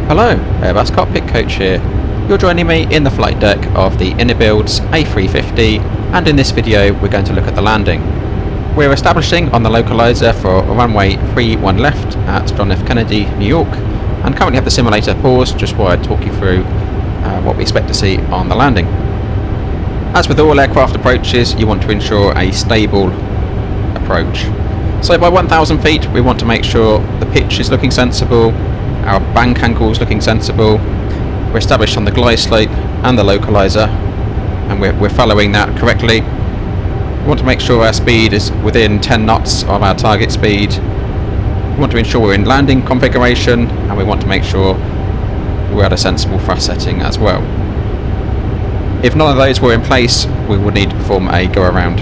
Hello, Airbus Cockpit Coach here. You're joining me in the flight deck of the iniBuilds A350, and in this video we're going to look at the landing. We're establishing on the localizer for runway 31 left at John F. Kennedy, New York, and currently have the simulator paused just while I talk you through what we expect to see on the landing. As with all aircraft approaches, you want to ensure a stable approach. So by 1,000 feet we want to make sure the pitch is looking sensible, our bank angle is looking sensible, we're established on the glide slope and the localizer, and we're following that correctly. We want to make sure our speed is within 10 knots of our target speed. We want to ensure we're in landing configuration, and we want to make sure we're at a sensible thrust setting as well. If none of those were in place, we would need to perform a go around.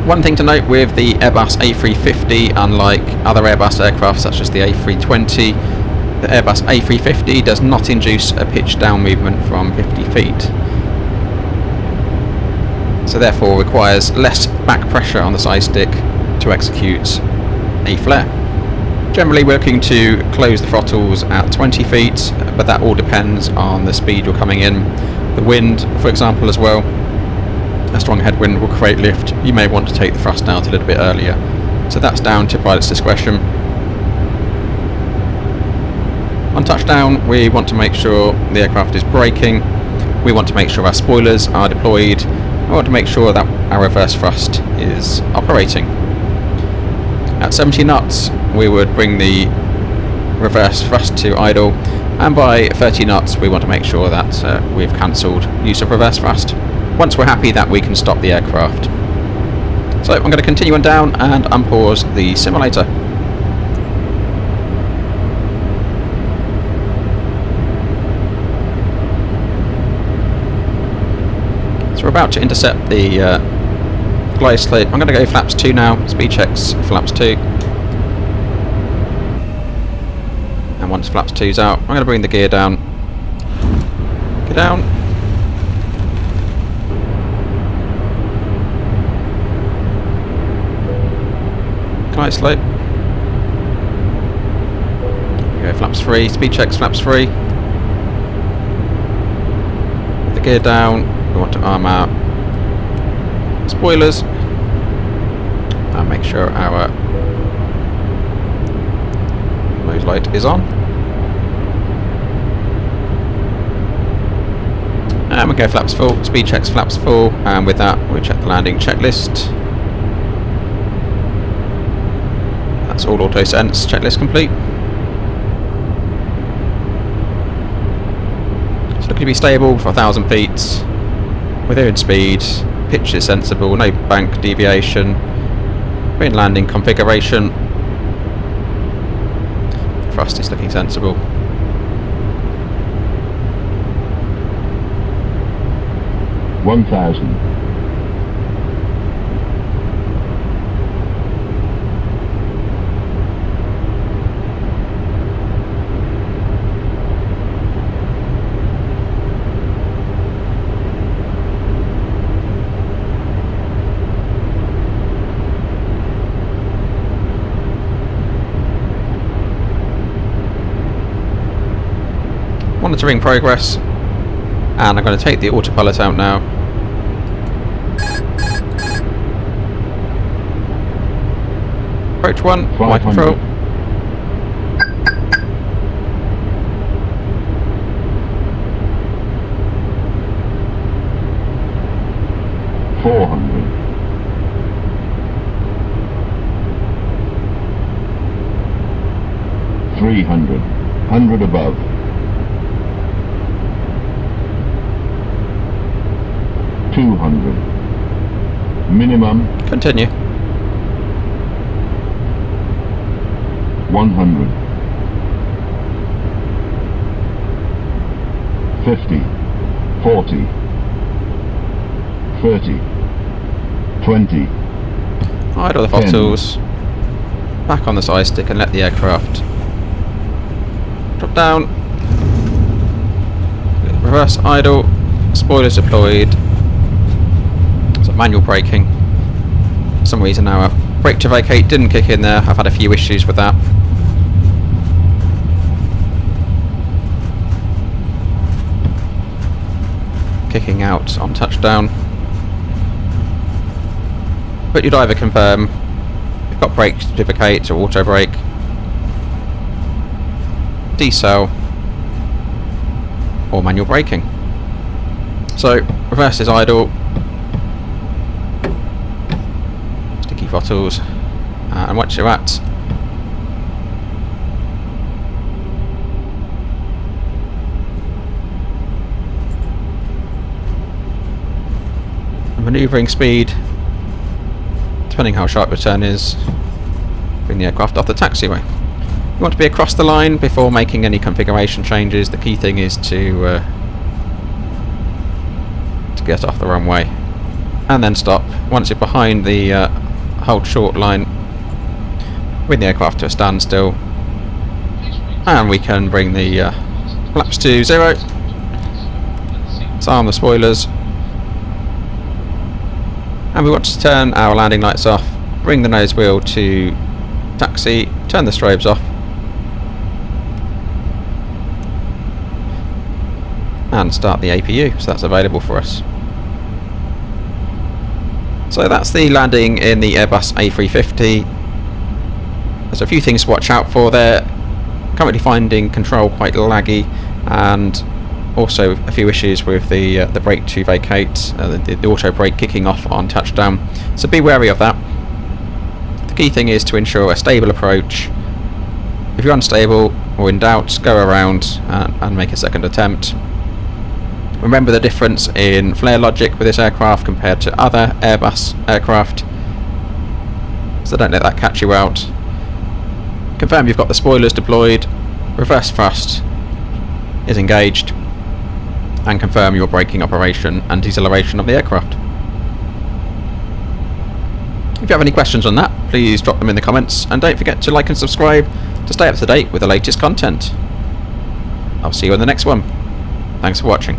One thing to note with the Airbus A350, unlike other Airbus aircraft such as the A320, the Airbus A350 does not induce a pitch down movement from 50 feet. So therefore requires less back pressure on the side stick to execute a flare. Generally we're looking to close the throttles at 20 feet, but that all depends on the speed you're coming in. The wind, for example, as well. A strong headwind will create lift. You may want to take the thrust out a little bit earlier. So that's down to pilot's discretion. On touchdown, we want to make sure the aircraft is braking. We want to make sure our spoilers are deployed. We want to make sure that our reverse thrust is operating. At 70 knots, we would bring the reverse thrust to idle, and by 30 knots, we want to make sure that we've cancelled use of reverse thrust. Once we're happy that we can stop the aircraft. So I'm going to continue on down and unpause the simulator. So we're about to intercept the glide slope. I'm going to go flaps 2 now, speed checks flaps 2. And once flaps 2's out, I'm going to bring the gear down. Get down. Glide slope. Go flaps 3, speed checks flaps 3. Put the gear down. We want to arm our spoilers and make sure our nose light is on. And we go flaps full, speed checks flaps full, and with that we check the landing checklist. That's all auto sense, checklist complete. It's looking to be stable for 1,000 feet, within speed, pitch is sensible, no bank deviation, we're in landing configuration, thrust is looking sensible. $1,000. Monitoring progress, and I'm going to take the autopilot out now. Approach 1, my control. $400. $300. 100 above. $200. Minimum. Continue. 100. 50. 40. 30. 20. Idle the throttles. Back on the side stick and let the aircraft drop down. Reverse idle. Spoilers deployed. So manual braking. For some reason our brake to vacate didn't kick in there. I've had a few issues with that. kicking out on touchdown. But you'd either confirm you've got brake certificate or auto brake, decel, or manual braking. So reverse is idle, sticky throttles, and once you're at manoeuvring speed, depending how sharp your turn is, bring the aircraft off the taxiway. You want to be across the line before making any configuration changes. The key thing is to get off the runway and then stop. Once you're behind the hold short line, bring the aircraft to a standstill, and we can bring the flaps to 0, disarm the spoilers, and we want to turn our landing lights off, bring the nose wheel to taxi, turn the strobes off, and start the APU, so that's available for us. So that's the landing in the Airbus A350. There's a few things to watch out for there. Currently finding control quite laggy, and also a few issues with the brake to vacate, the auto brake kicking off on touchdown, so be wary of that. The key thing is to ensure a stable approach. If you're unstable or in doubt, go around and make a second attempt. Remember the difference in flare logic with this aircraft compared to other Airbus aircraft, so don't let that catch you out. Confirm you've got the spoilers deployed, reverse thrust is engaged, and confirm your braking operation and deceleration of the aircraft. If you have any questions on that, please drop them in the comments, and don't forget to like and subscribe to stay up to date with the latest content. I'll see you in the next one. Thanks for watching.